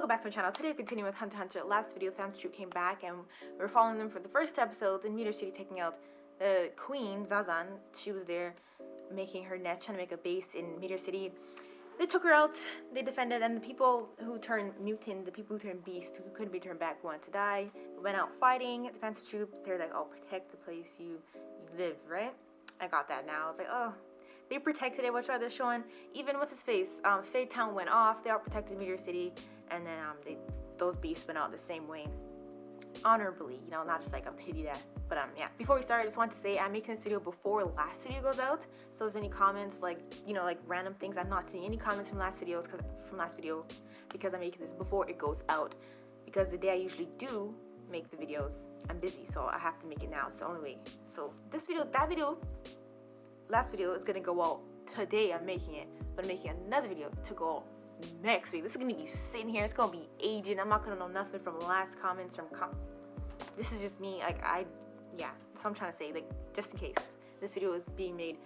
welcome back to my channel. Today we're continuing with Hunter x Hunter. Last video, Fantasy Troop came back and we were following them for the first 2 episodes in Meteor City, taking out the Queen, Zazan. She was there making her nest, trying to make a base in Meteor City. They took her out, they defended, and the people who turned mutant, the people who turned beast, who couldn't be turned back, wanted to die. Went out fighting the Fantasy Troop. They're like, oh, protect the place you live, right? I got that now. I was like, oh. They protected it, which why they're showing. Even what's his face? Fade Town went off. They all protected Meteor City, and then those beasts went out the same way, honorably. You know, not just like a pity that. But yeah. Before we start, I just want to say I'm making this video before last video goes out. So if there's any comments, like like random things, I'm not seeing any comments from last video because I'm making this before it goes out. Because the day I usually do make the videos, I'm busy, so I have to make it now. It's the only way. So last video is gonna go out today. I'm making it, but I'm making another video to go out next week. This is gonna be sitting here. It's gonna be aging. I'm not gonna know nothing from last comments this is just me. Yeah. So I'm trying to say, like, just in case this video is being made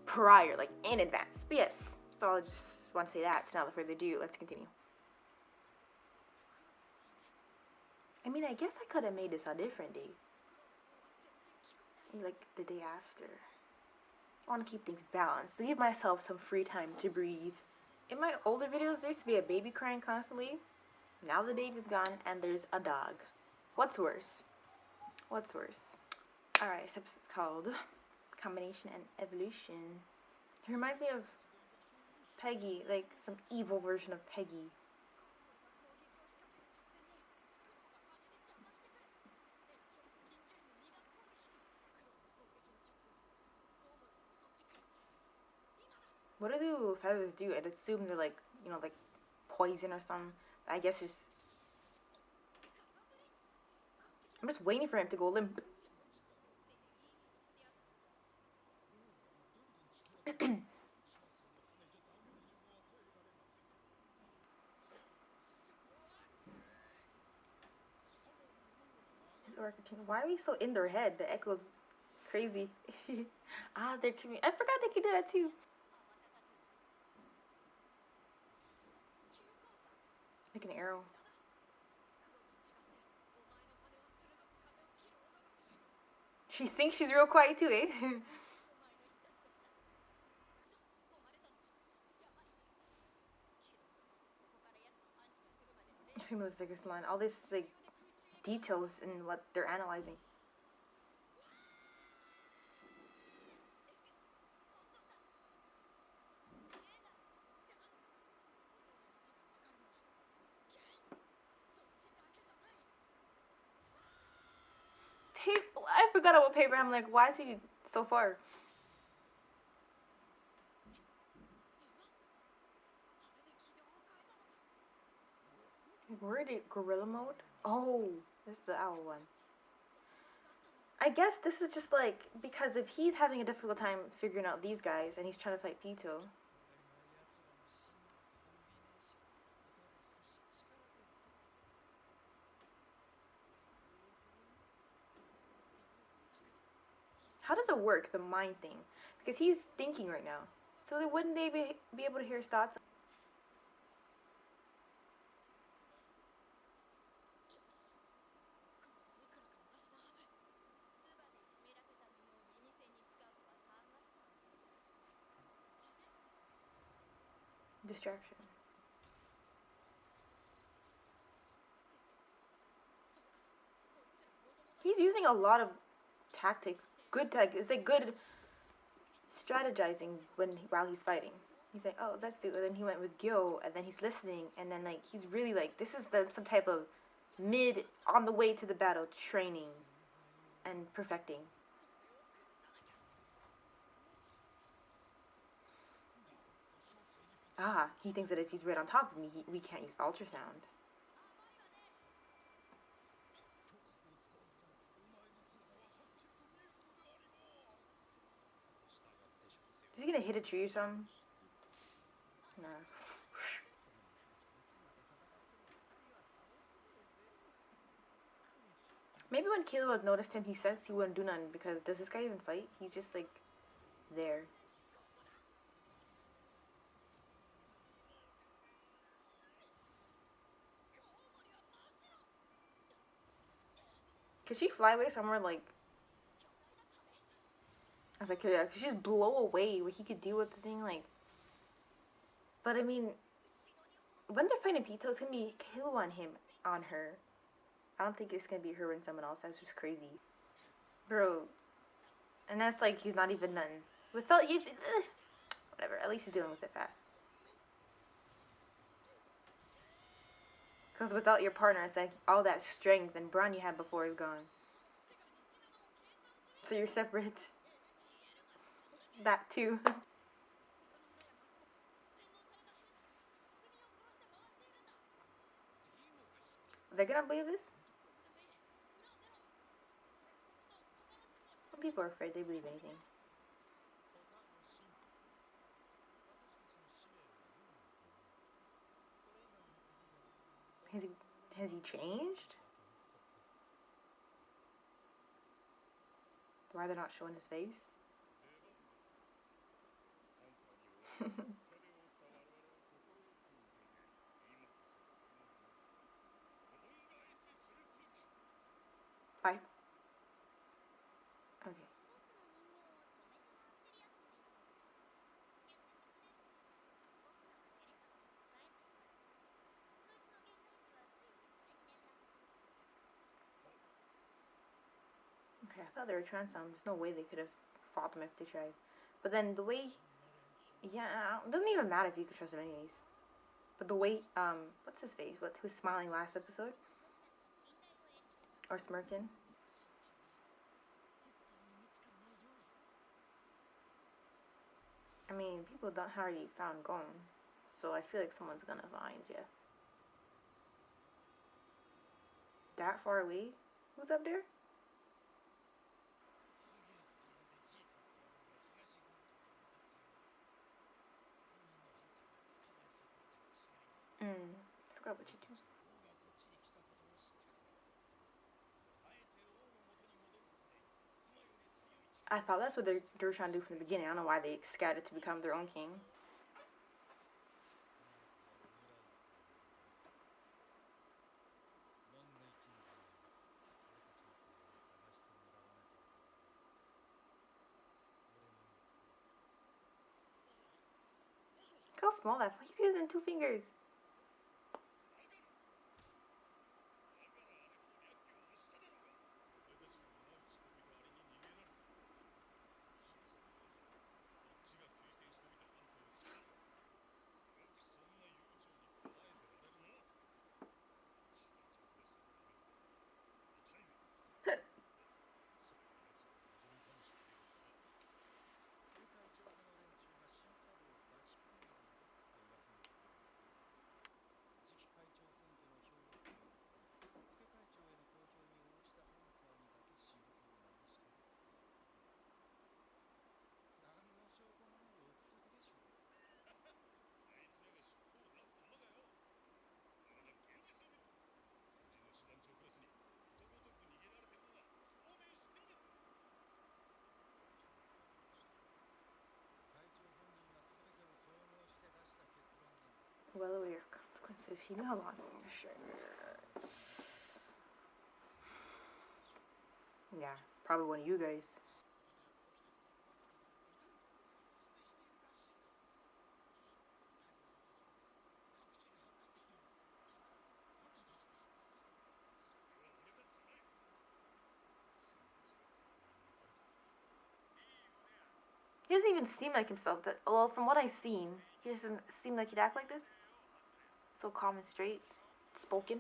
prior, like in advance. But yes, so I just want to say that. So now, without further ado, let's continue. I mean, I guess I could have made this a different day, maybe like the day after. I want to keep things balanced, to give myself some free time to breathe. In my older videos, there used to be a baby crying constantly. Now the baby's gone and there's a dog. What's worse? What's worse? Alright, this episode's called Combination and Evolution. It reminds me of Peggy, like some evil version of Peggy. What do feathers do? I'd assume they're like, like poison or something. I guess I'm just waiting for him to go limp. Why are we so in their head? The echo's crazy. They're coming. I forgot they could do that too. Like an arrow. She thinks she's real quiet too, eh? Female sickest line. All this like details in what they're analyzing. I forgot about paper. I'm like, why is he so far? Where did gorilla mode? Oh, this is the owl one. I guess this is just like, because if he's having a difficult time figuring out these guys and he's trying to fight Pito. How does it work, the mind thing? Because he's thinking right now. So then wouldn't they be able to hear his thoughts? Distraction. He's using a lot of tactics. Good tactics. It's like good strategizing while he's fighting. He's like, oh, let's do it. And then he went with Gyo, and then he's listening, and then like he's really like, this is some type of mid on the way to the battle training and perfecting. He thinks that if he's right on top of me, we can't use ultrasound. Is he gonna hit a tree or something? No. Maybe when Caleb noticed him, he says he wouldn't do nothing because does this guy even fight? He's just like there. Could she fly away somewhere like? I was like, yeah, could she just blow away where he could deal with the thing like? But I mean, when they're fighting Pito, it's gonna be kill on her. I don't think it's gonna be her and someone else. That's just crazy, bro. And that's like he's not even none. Without you, whatever. At least he's dealing with it fast. Because without your partner, it's like all that strength and brawn you had before is gone. So you're separate. That too. They're gonna believe this? When people are afraid, they believe anything. Has he changed? Why they're not showing his face? Bye. Okay. Okay, I thought they were trans some. There's no way they could have fought them if they tried. But then the way, yeah, it doesn't even matter if you could trust them anyways. But the way, what's his face? Who's smiling last episode? Or smirking? I mean, people don't already found Gon, so I feel like someone's gonna find you. That far away? Who's up there? I forgot what you do. I thought that's what they were trying to do from the beginning. I don't know why they scattered to become their own king. Look how small that. He's using 2 fingers. Well aware of consequences. You know how long. Sure. Yeah, probably one of you guys. He doesn't even seem like himself. Well, from what I've seen, he doesn't seem like he'd act like this. So calm and straight spoken.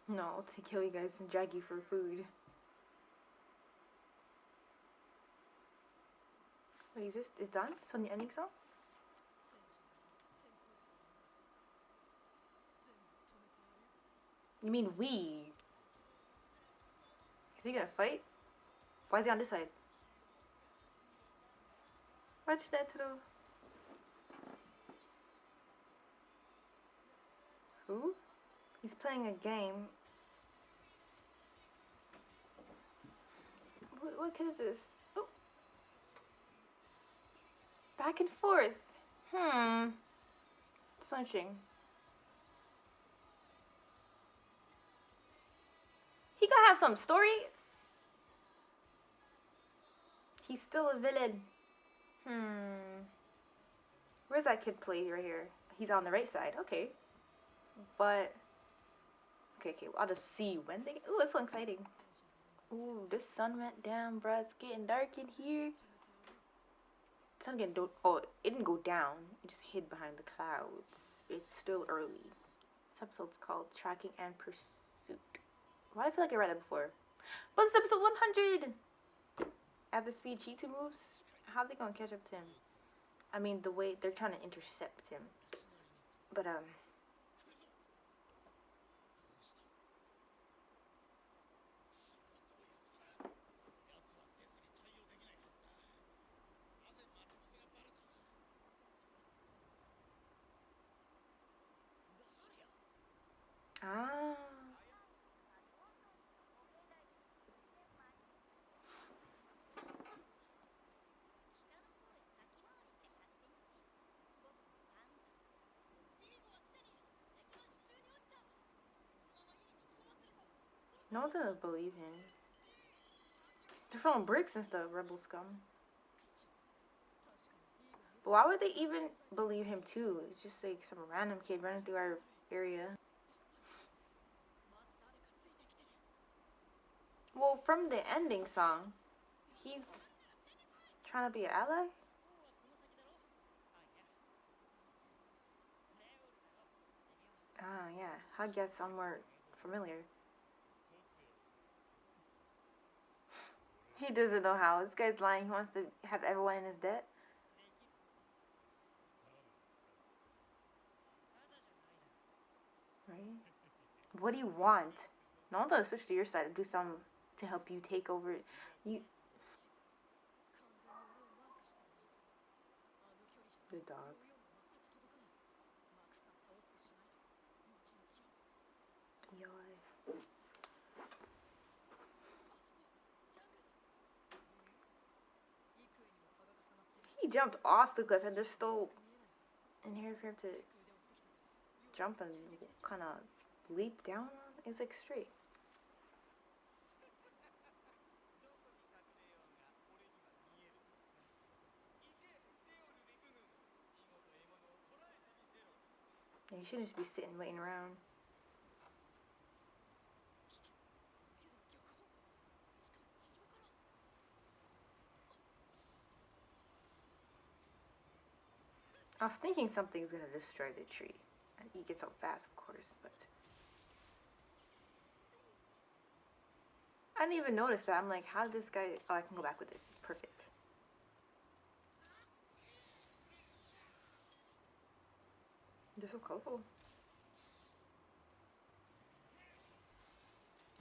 No, to kill you guys and drag you for food. Wait, is this is done? So the ending song? You mean we? Is he gonna fight? Why is he on this side? Watch that to the... Who? He's playing a game. What kid is this? Oh. Back and forth. Sunshine. He gotta have some story. He's still a villain. Where's that kid play right here? He's on the right side. Okay. But... Okay, I'll just see when they... Ooh, it's so exciting. Ooh, the sun went down, bruh. It's getting dark in here. Sun getting... Oh, it didn't go down. It just hid behind the clouds. It's still early. This episode's called Tracking and Pursuit. Why do I feel like I read it before? But it's episode 100! At the speed Chitu moves, how are they gonna catch up to him? I mean, the way they're trying to intercept him. But, Ah. No one's gonna believe him. They're throwing bricks and stuff, rebel scum. But why would they even believe him too? It's just like some random kid running through our area. Well, from the ending song, he's trying to be an ally? Ah, yeah. I guess I'm more familiar. He doesn't know how. This guy's lying. He wants to have everyone in his debt. Right? What do you want? No one's gonna switch to your side and do something to help you take over. You... The dog. He jumped off the cliff and there's still in here for him to jump and kind of leap down on. It's like straight. Yeah, you shouldn't just be sitting waiting around. I was thinking something's gonna destroy the tree. And he gets up fast, of course, but... I didn't even notice that. I'm like, how did this guy... Oh, I can go back with this. It's perfect. They're so colorful.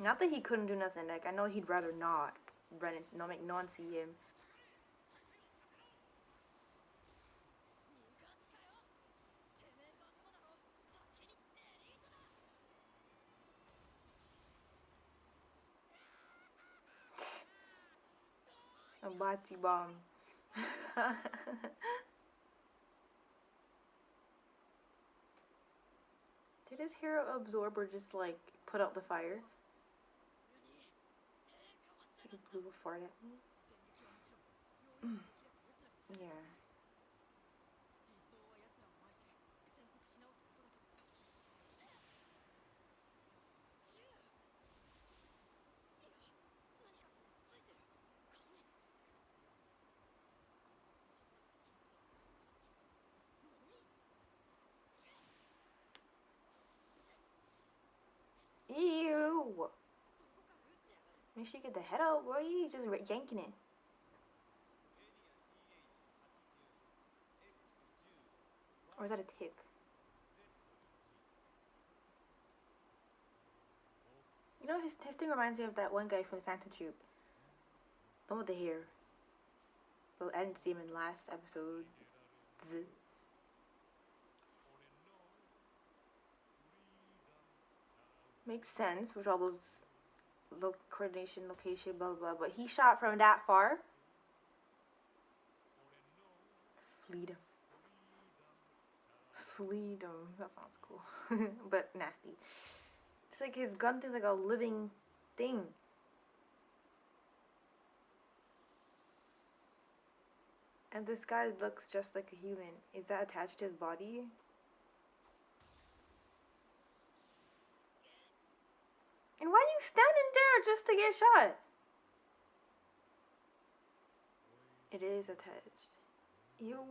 Not that he couldn't do nothing. Like, I know he'd rather not run it. No, make no one see him. A bati bomb. Did his hero absorb or just like put out the fire? He blew a fart at me. Yeah. Ew. Make sure you get the head out, boy. You just yanking it. Or is that a tick? You know, his thing reminds me of that one guy from the Phantom Troop. Done with the hair. But I didn't see him in last episode. Makes sense with all those coordination, location, blah blah blah. But he shot from that far. Freedom. Freedom. That sounds cool. But nasty. It's like his gun thing's like a living thing. And this guy looks just like a human. Is that attached to his body? And why are you standing there just to get shot? It is attached. Ew.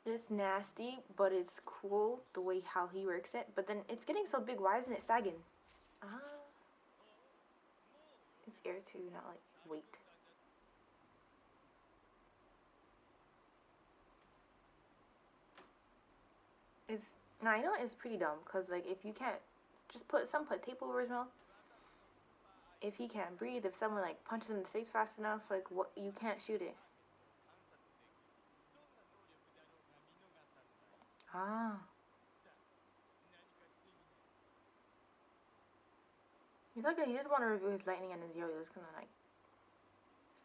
It's nasty, but it's cool the way how he works it. But then it's getting so big. Why isn't it sagging? Ah. It's air too, not like weight. It's now I know it's pretty dumb because like if you can't just put tape over his mouth. If he can't breathe, if someone like punches him in the face fast enough, like what you can't shoot it. Ah. He's like he doesn't want to reveal his lightning and his yo-yo. He's gonna like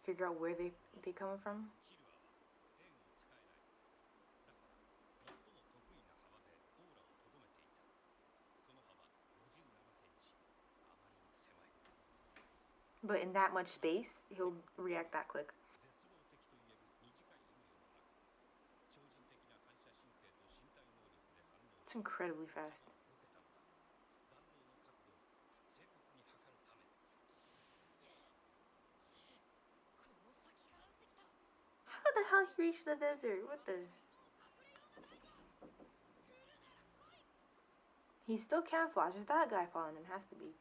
figure out where they coming from. But in that much space, he'll react that quick. It's incredibly fast. How the hell he reached the desert? What the? He still camouflage. Is that guy following him? Has to be.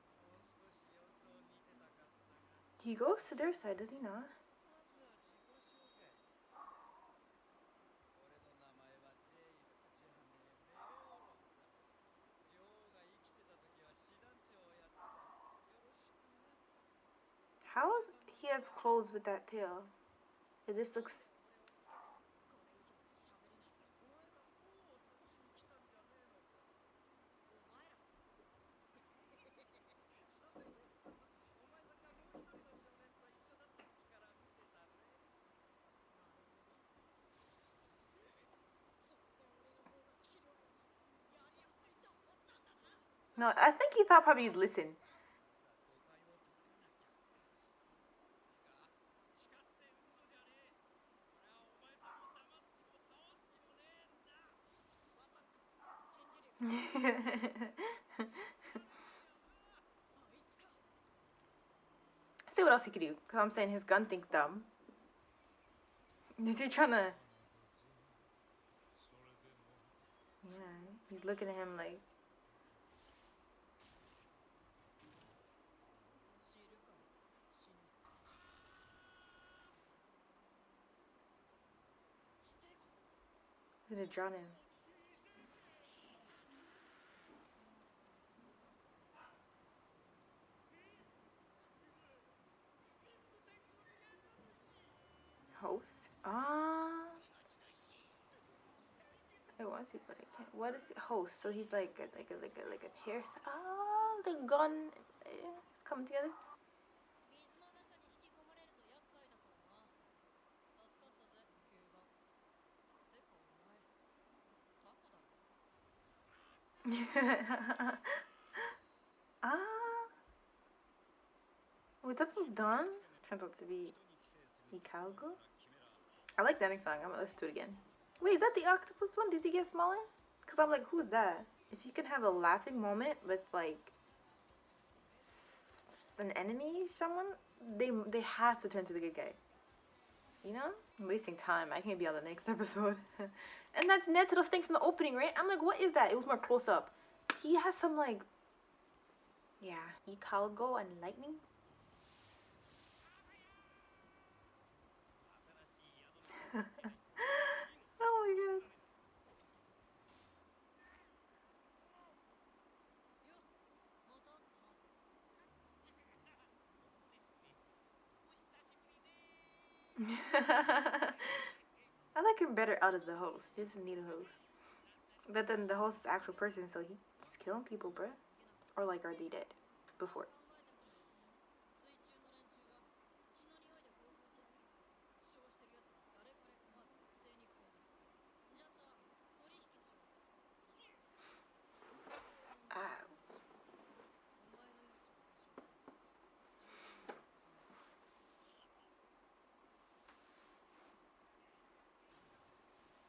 He goes to their side, does he not? How does he have clothes with that tail? It just looks... No, I think he thought probably you'd listen. See what else he could do. Cause I'm saying his gun thing's dumb. Is he trying to... Yeah, he's looking at him like... He's gonna drown him. Host? Ah. Hey, once he put it. What is it? Host? So he's like a hair. Ah, the gun is coming together. Ah. Well, the episode's done. Turns out to be KÄUSU. I like that next song. I'm gonna listen to it again. Wait, is that the octopus one? Does he get smaller? Cause I'm like, who's that? If you can have a laughing moment with like an enemy, someone, they have to turn to the good guy. You know? I'm wasting time. I can't be on the next episode. And that's Netero's thing from the opening, right? I'm like, what is that? It was more close up. He has some like, yeah, KÄUSU and lightning. Oh my god. I like him better out of the host. He doesn't need a host. But then the host is an actual person, so he's killing people, bruh. Or like, are they dead before? Ah.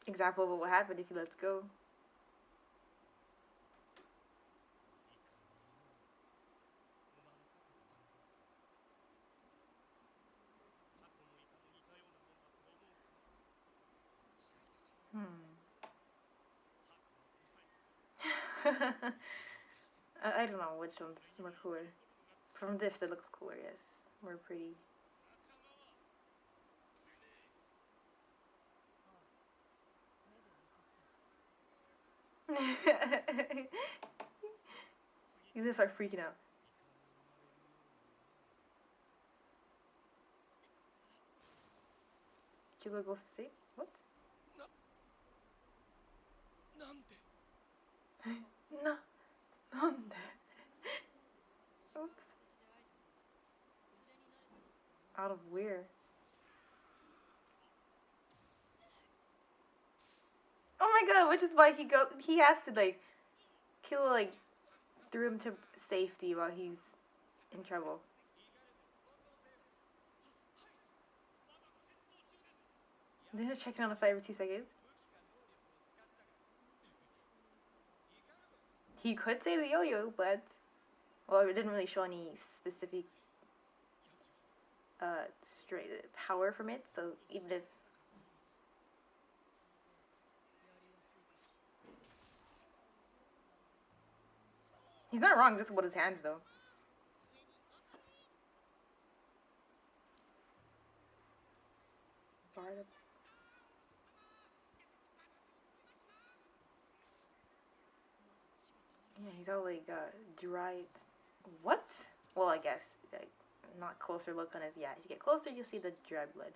Example of what would happen if he lets go. I don't know which one's more cooler. From this, that looks cooler, yes. More pretty. He's gonna start freaking out. Killer goes to say, what? No. Nande. Oops. Out of where? Oh my god, which is why he has to like kill like through him to safety while he's in trouble. They're just checking on the fight every 2 seconds. He could say the yo-yo, but well, it didn't really show any specific straight power from it. So even if he's not wrong, just about his hands though. Yeah, he's all like dried. What? Well, I guess like, not closer look on his. Yeah, if you get closer, you'll see the dry blood.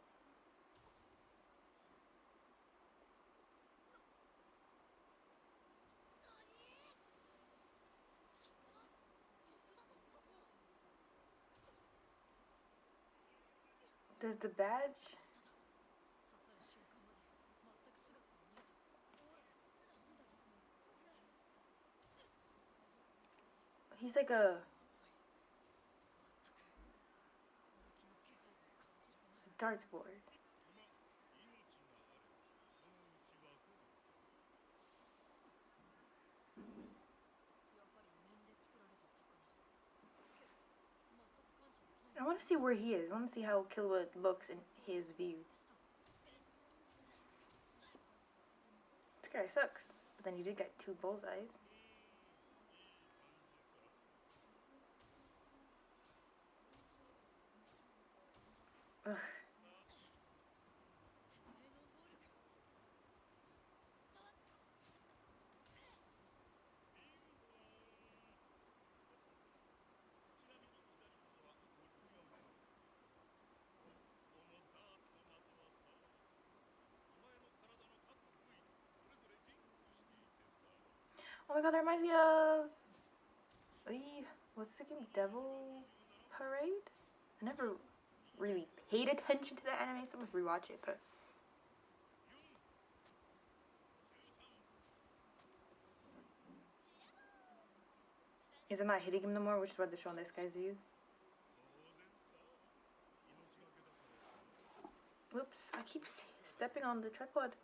Does the badge? He's like a darts board. I want to see where he is. I want to see how Killua looks in his view. This guy sucks. But then you did get 2 bullseyes. Ugh. Oh my god, that reminds me of... what's the game? Devil Parade? I never really paid attention to that anime, so I must rewatch it, but... Is it not hitting him no more, which is why they're showing this guy's view? Whoops, I keep stepping on the tripod.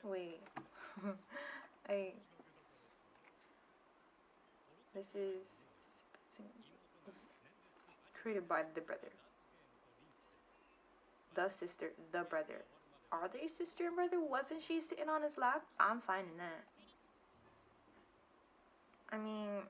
Wait. This is created by the brother. The sister, the brother. Are they sister and brother? Wasn't she sitting on his lap? I'm fine in that. I mean,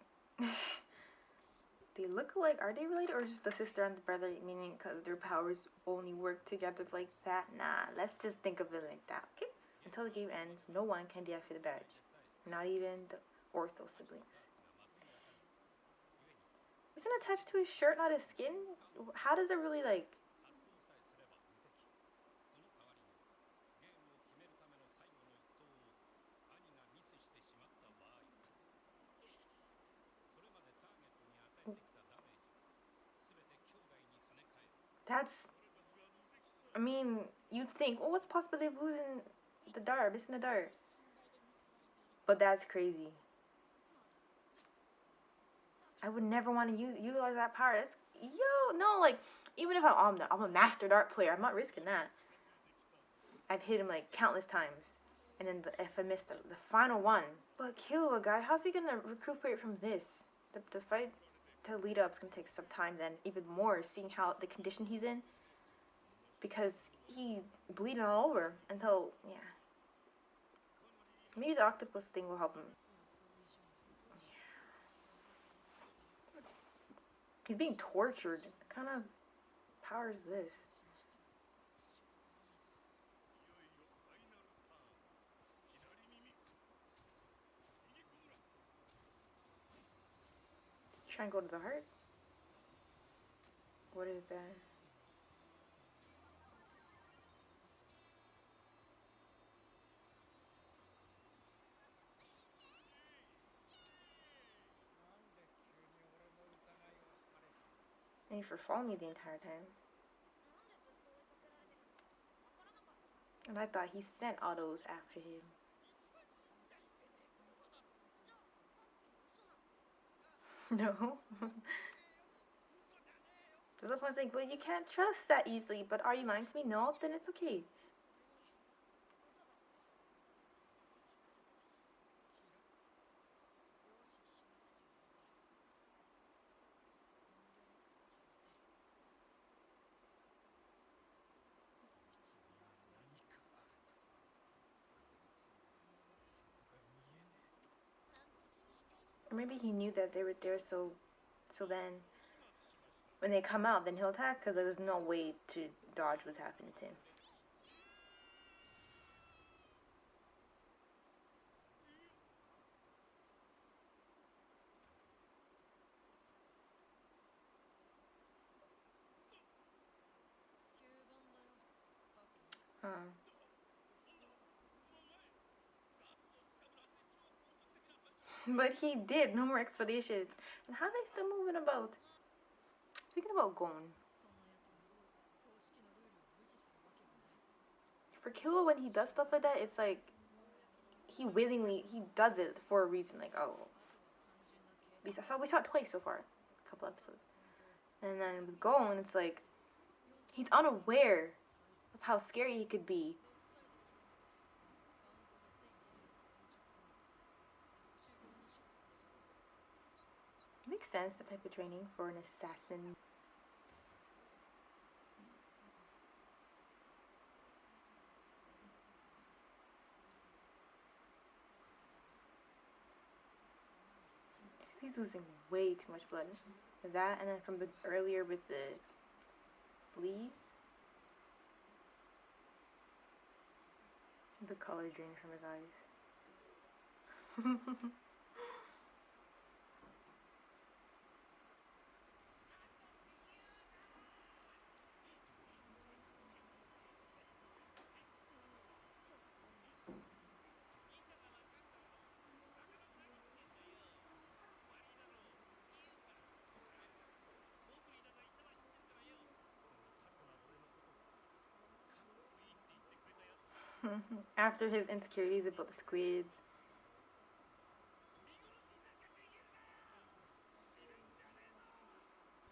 they look alike. Are they related, or just the sister and the brother? Meaning, because their powers only work together like that? Nah, let's just think of it like that. Okay. Until the game ends, no one can deactivate the badge. Not even the Ortho siblings. Isn't it attached to his shirt, not his skin? How does it really like? That's. I mean, you'd think, well, what's the possibility of losing the dart, missing the dart? But that's crazy. I would never want to utilize that power. That's no, like even if I'm a master dart player, I'm not risking that. I've hit him like countless times, and then if I missed the final one, but KÄUSU guy, how's he gonna recuperate from this? The fight to lead up is gonna take some time. Then even more, seeing how the condition he's in, because he's bleeding all over until maybe the octopus thing will help him. He's being tortured. What kind of power is this? Try and go to the heart? What is that? And for following me the entire time. And I thought he sent autos after him. No. There's no point saying, but you can't trust that easily. But are you lying to me? No, then it's okay. Or maybe he knew that they were there, so then when they come out, then he'll attack, because there's no way to dodge what's happening to him. But he did. No more expeditions. And how are they still moving about? Speaking about Gon. For KÄUSU, when he does stuff like that, it's like he does it for a reason. Like, oh, we saw it twice so far, a couple episodes. And then with Gon, it's like he's unaware of how scary he could be. Makes sense, that type of training for an assassin. He's losing way too much blood. That, and then from earlier with the fleas. The color drained from his eyes. After his insecurities about the squids.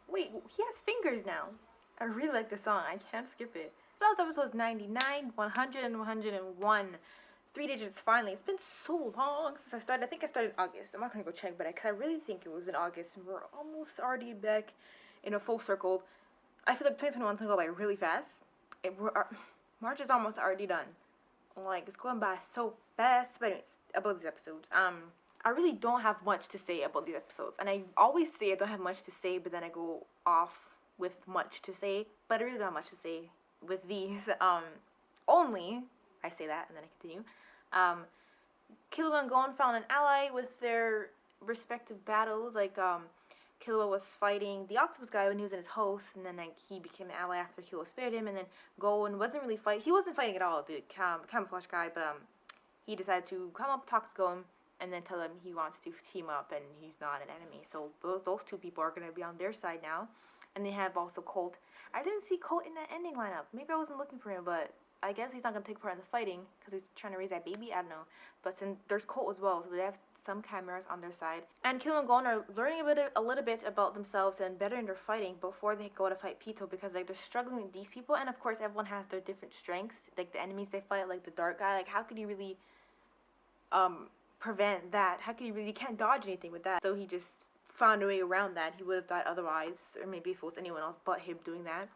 Wait, he has fingers now. I really like the song. I can't skip it. So that was episodes 99, 100, and 101. 3 digits finally. It's been so long since I started. I think I started in August. I'm not gonna go check, but I really think it was in August. And we're almost already back in a full circle. I feel like 2021's gonna go by really fast. March is almost already done. Like, it's going by so fast. But anyways, about these episodes. I really don't have much to say about these episodes. And I always say I don't have much to say, but then I go off with much to say. But I really don't have much to say with these. Only, I say that, and then I continue. KÄUSU and Gon found an ally with their respective battles. Like, Killua was fighting the octopus guy when he was in his house, and then like he became an ally after Killua spared him, and then Gohan wasn't really he wasn't fighting at all, the camouflage guy, but he decided to come up, talk to Gohan, and then tell him he wants to team up and he's not an enemy. So those two people are gonna be on their side now, and they have also Colt. I didn't see Colt in that ending lineup. Maybe I wasn't looking for him, but I guess he's not gonna take part in the fighting because he's trying to raise that baby. I don't know. But then there's Colt as well, so they have some cameras on their side. And Killua and Gohan are learning a little bit about themselves and better in their fighting before they go to fight Pitou, because like they're struggling with these people, and of course everyone has their different strengths. Like the enemies they fight, like the dark guy, like how could you really prevent that? How could you really? You can't dodge anything with that. So he just found a way around that. He would have died otherwise, or maybe if it was anyone else but him doing that.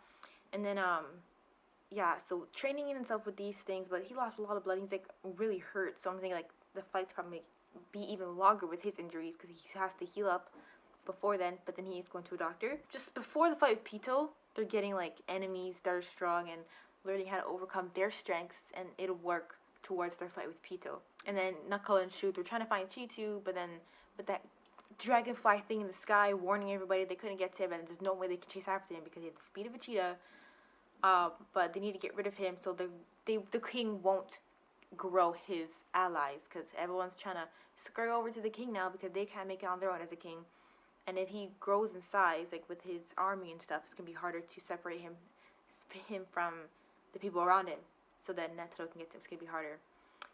And then yeah, so training himself with these things, but he lost a lot of blood. He's like really hurt, so I'm thinking like the fight's probably be even longer with his injuries because he has to heal up before then. But then he's going to a doctor. Just before the fight with Pitou, they're getting like enemies that are strong and learning how to overcome their strengths, and it'll work towards their fight with Pitou. And then Knuckle and Shoot, they're trying to find Chitu, but then with that dragonfly thing in the sky warning everybody they couldn't get to him, and there's no way they can chase after him because he has the speed of a cheetah. But they need to get rid of him so the king won't grow his allies, because everyone's trying to scurry over to the king now because they can't make it on their own as a king. And if he grows in size, like with his army and stuff, it's gonna be harder to separate him from the people around him, so that Netero can get to him. It's gonna be harder.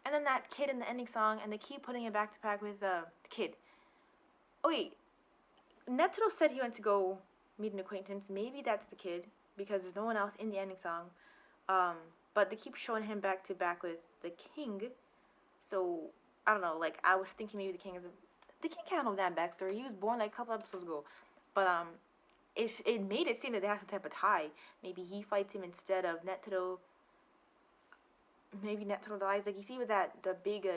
And then that kid in the ending song, and they keep putting it back to back with the kid. Oh wait, Netero said he went to go meet an acquaintance. Maybe that's the kid, because there's no one else in the ending song. But they keep showing him back to back with the king. So I don't know. Like I was thinking maybe the king can't have that backstory. He was born like a couple episodes ago. But it made it seem that they have some type of tie. Maybe he fights him instead of Netero. Maybe Netero dies. Like you see with the big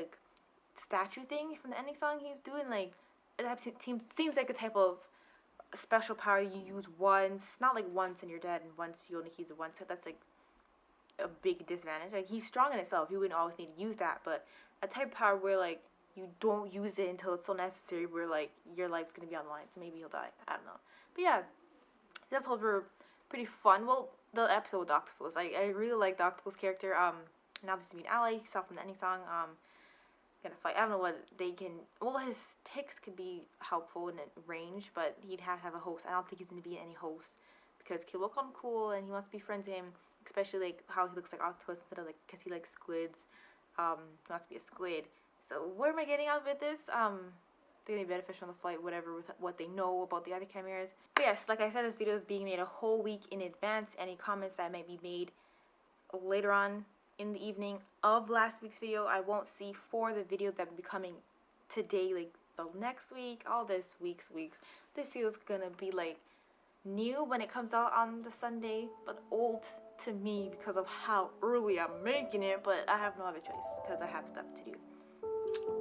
statue thing from the ending song he's doing. Like that seems like a type of special power you use once. Not like once and you're dead, and once you only use it once. That's like a big disadvantage. Like he's strong in itself. He wouldn't always need to use that. But a type of power where like you don't use it until it's so necessary, where like your life's gonna be on the line. So maybe he'll die. I don't know. But yeah, the episodes were pretty fun. Well, the episode with Octopus, I really like the Octopus character. Now this is meet ally. He saw from the ending song. Gonna fight. I don't know what they can. Well, his ticks could be helpful in range, but he'd have to have a host. I don't think he's gonna be any host because Killua called him cool and he wants to be friends with him. Especially like how he looks like Octopus instead of like, because he likes squids. He wants to be a squid. So what am I getting out of this? They're gonna be beneficial in the fight, whatever, with what they know about the other chimeras. But yes, like I said, this video is being made a whole week in advance. Any comments that might be made later on in the evening of last week's video, I won't see for the video that will be coming today, like next week, all this week's. This video is gonna be like new when it comes out on the Sunday, but old to me because of how early I'm making it, but I have no other choice because I have stuff to do.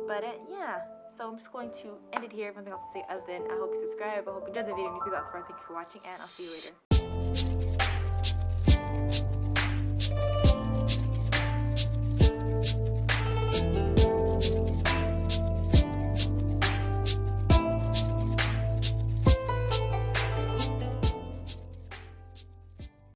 But yeah, so I'm just going to end it here. If nothing else to say other than I hope you subscribe, I hope you enjoyed the video, and if you got support, thank you for watching, and I'll see you later.